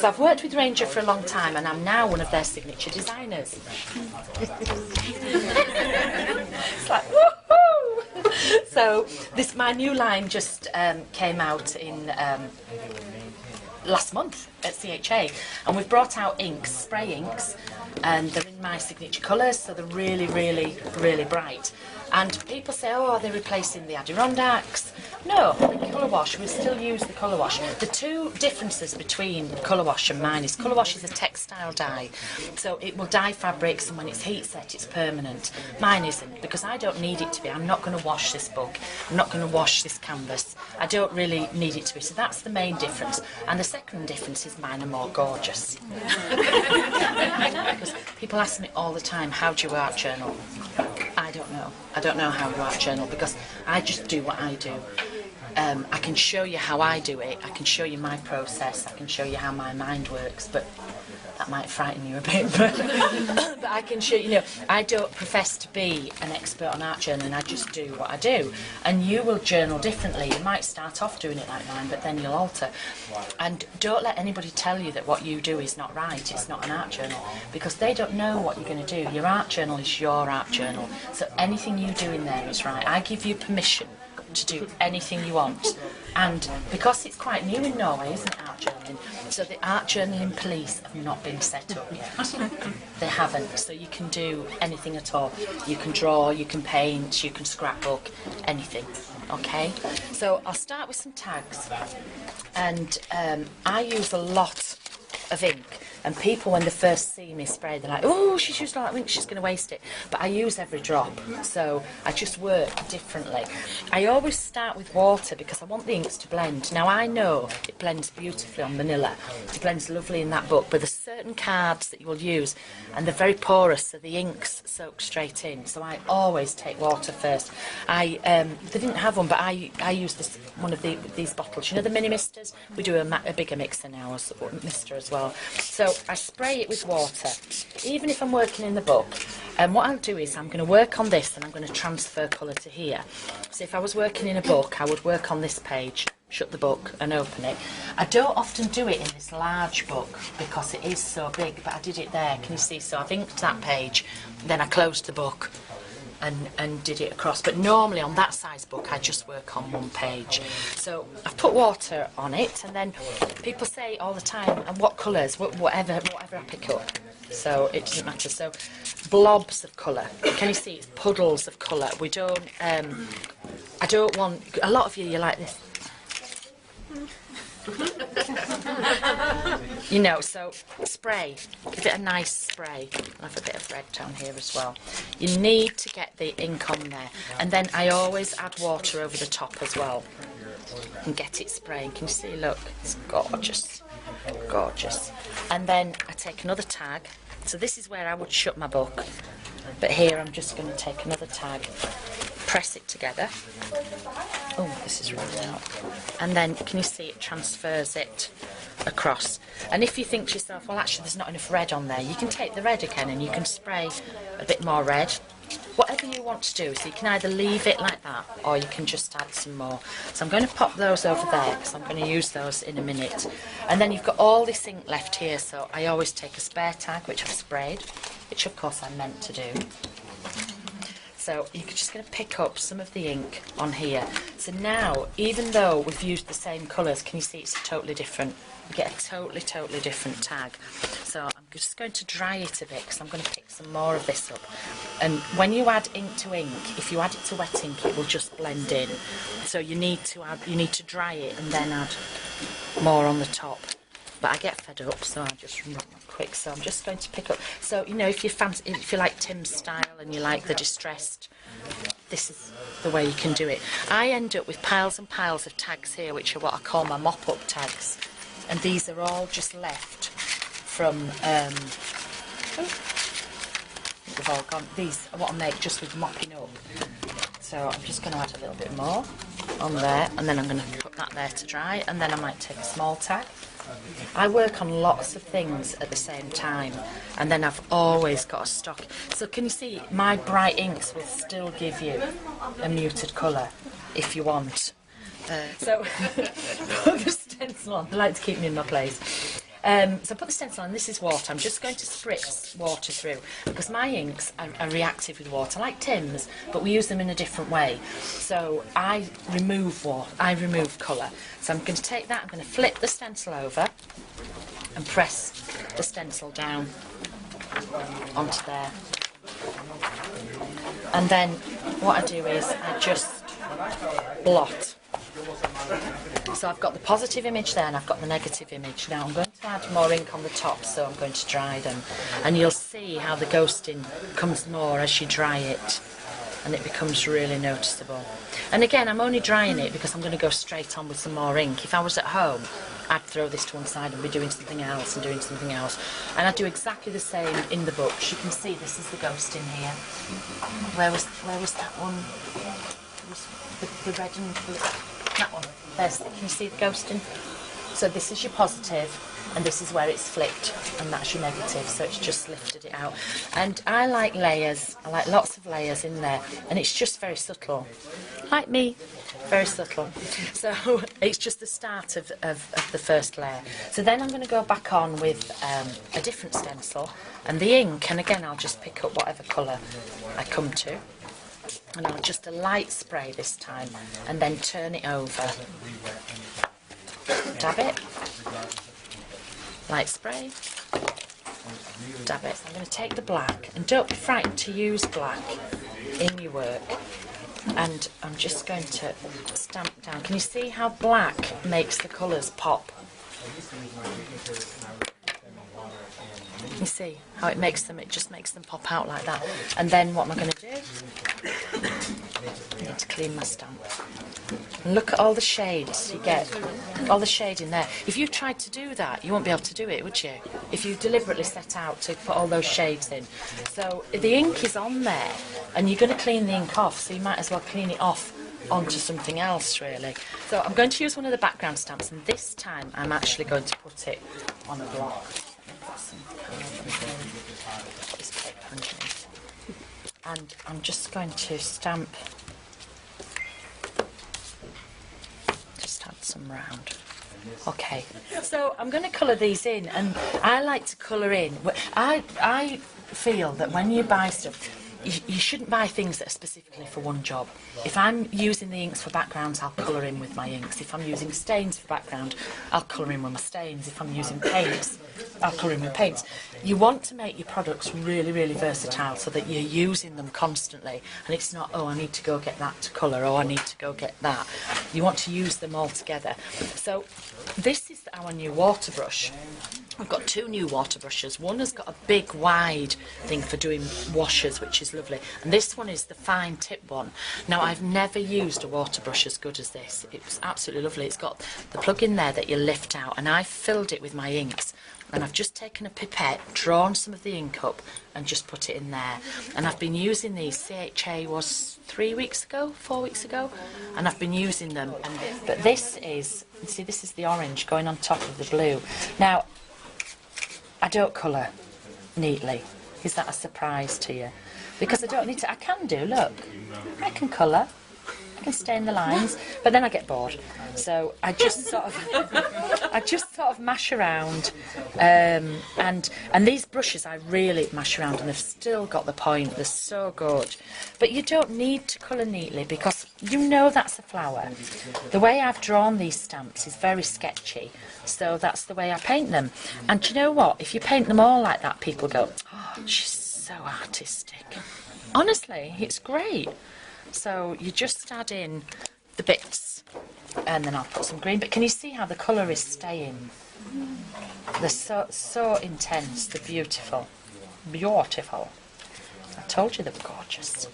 So I've worked with Ranger for a long time, and I'm now one of their signature designers. It's like, woohoo! So my new line just came out in last month at CHA, and we've brought out inks, spray inks, and they're in my signature colours, so they're really, really, really bright. And people say, oh, are they replacing the Adirondacks? No, the colour wash, we still use the colour wash. The two differences between colour wash and mine is colour wash is a textile dye, so it will dye fabrics, and when it's heat set it's permanent. Mine isn't, because I don't need it to be. I'm not going to wash this book, I'm not going to wash this canvas, I don't really need it to be. So that's the main difference. And the second difference is mine are more gorgeous. Because people ask me all the time, how do you art journal? I don't know. I don't know how you art journal, because I just do what I do. I can show you how I do it, I can show you my process, I can show you how my mind works, but that might frighten you a bit, but I can show you, I don't profess to be an expert on art journaling, I just do what I do. And you will journal differently. You might start off doing it like mine, but then you'll alter. And don't let anybody tell you that what you do is not right, it's not an art journal, because they don't know what you're going to do. Your art journal is your art journal, so anything you do in there is right. I give you permission to do anything you want, and because it's quite new in Norway, isn't art journaling, so the art journaling police have not been set up yet. They haven't, so you can do anything at all. You can draw, you can paint, you can scrapbook, anything. Okay, so I'll start with some tags, and I use a lot of ink. And people, when they first see me spray, they're like, oh, she's used a lot of ink, she's going to waste it. But I use every drop, so I just work differently. I always start with water because I want the inks to blend. Now, I know it blends beautifully on manila. It blends lovely in that book, but there's certain cards that you will use, and they're very porous, so the inks soak straight in. So I always take water first. They didn't have one, but I use one of these bottles. You know the mini misters? We do a bigger mixer now, a mister as well. So I spray it with water, even if I'm working in the book. And what I'll do is I'm going to work on this, and I'm going to transfer colour to here. So if I was working in a book, I would work on this page, shut the book and open it. I don't often do it in this large book because it is so big, but I did it there, can you see? So I've inked that page, then I closed the book and did it across. But normally on that size book I just work on one page. So I've put water on it, and then people say all the time, and what colours, whatever I pick up, so it doesn't matter. So blobs of colour, can you see? It's puddles of colour. We don't I don't want, a lot of you like this. So spray, give it a nice spray. I'll have a bit of red down here as well. You need to get the ink on there, and then I always add water over the top as well and get it spraying. Can you see? Look, it's gorgeous, gorgeous. And then I take another tag. So this is where I would shut my book, but here I'm just going to take another tag, press it together. Oh, this is running out. And then, can you see, it transfers it across. And if you think to yourself, well, actually, there's not enough red on there, you can take the red again and you can spray a bit more red. Whatever you want to do. So you can either leave it like that, or you can just add some more. So I'm going to pop those over there, because I'm going to use those in a minute. And then you've got all this ink left here, so I always take a spare tag, which I've sprayed, which of course I meant to do. So you're just going to pick up some of the ink on here. So now, even though we've used the same colours, can you see it's totally different? You get a totally different tag. So I'm just going to dry it a bit, because I'm going to pick some more of this up. And when you add ink to ink, if you add it to wet ink, it will just blend in. So you need to dry it and then add more on the top. But I get fed up, so I just run quick. So I'm just going to pick up. So if you like Tim's style and you like the distressed, this is the way you can do it. I end up with piles and piles of tags here, which are what I call my mop-up tags, and these are all just left from. They've all gone. These are what I make just with mopping up. So I'm just going to add a little bit more on there, and then I'm going to put that there to dry, and then I might take a small tag. I work on lots of things at the same time, and then I've always got a stock. So can you see, my bright inks will still give you a muted colour if you want. So put the stencil on. They like to keep me in my place. So I put the stencil on, this is water. I'm just going to spritz water through because my inks are reactive with water, like Tim's, but we use them in a different way. So I remove colour. So I'm going to take that, I'm going to flip the stencil over and press the stencil down onto there. And then what I do is I just blot. So I've got the positive image there and I've got the negative image. Now I'm going to add more ink on the top, so I'm going to dry them. And you'll see how the ghosting comes more as you dry it, and it becomes really noticeable. And again, I'm only drying it because I'm going to go straight on with some more ink. If I was at home, I'd throw this to one side and be doing something else and doing something else. And I do exactly the same in the books. You can see this is the ghosting here. Where was that one? It was the red and blue. That one. Can you see the ghosting? So this is your positive, and this is where it's flipped, and that's your negative, so it's just lifted it out. And I like layers. I like lots of layers in there, and it's just very subtle. Like me, very subtle. So it's just the start of the first layer. So then I'm going to go back on with a different stencil, and the ink, and again I'll just pick up whatever colour I come to. And I'll just a light spray this time, and then turn it over. Dab it. Light spray. Dab it. I'm going to take the black, and don't be frightened to use black in your work. And I'm just going to stamp down. Can you see how black makes the colours pop? You see how it makes them, it just makes them pop out like that. And then what am I going to do? I need to clean my stamp. And look at all the shades you get, all the shade in there. If you tried to do that, you won't be able to do it, would you? If you deliberately set out to put all those shades in. So the ink is on there, and you're going to clean the ink off, so you might as well clean it off onto something else, really. So I'm going to use one of the background stamps, and this time I'm actually going to put it on a block. And I'm just going to stamp, just add some round. Okay, so I'm going to colour these in, and I like to colour in. I feel that when you buy stuff, you shouldn't buy things that are specifically for one job. If I'm using the inks for backgrounds, I'll colour in with my inks. If I'm using stains for background, I'll colour in with my stains. If I'm using paints, I'll colour in with paints. You want to make your products really, really versatile so that you're using them constantly, and it's not, oh, I need to go get that to colour, oh, I need to go get that. You want to use them all together. So this is our new water brush. I've got two new water brushes. One has got a big wide thing for doing washes, which is lovely, and this one is the fine tip one. Now, I've never used a water brush as good as this. It's absolutely lovely. It's got the plug in there that you lift out, and I filled it with my inks, and I've just taken a pipette, drawn some of the ink up, and just put it in there. And I've been using these. CHA was 4 weeks ago, and I've been using them. But this is, see, this is the orange going on top of the blue. Now, I don't colour neatly. Is that a surprise to you? Because I don't need to. I can do, look. I can colour. I can stain the lines, but then I get bored. So I just sort of mash around, and these brushes I really mash around, and they've still got the point. They're so good. But you don't need to colour neatly because you know that's a flower. The way I've drawn these stamps is very sketchy, so that's the way I paint them. And do you know what? If you paint them all like that, people go, oh, she's so artistic. Honestly, it's great. So you just add in the bits, and then I'll put some green. But can you see how the colour is staying? They're so intense. They're beautiful. Beautiful. I told you they were gorgeous.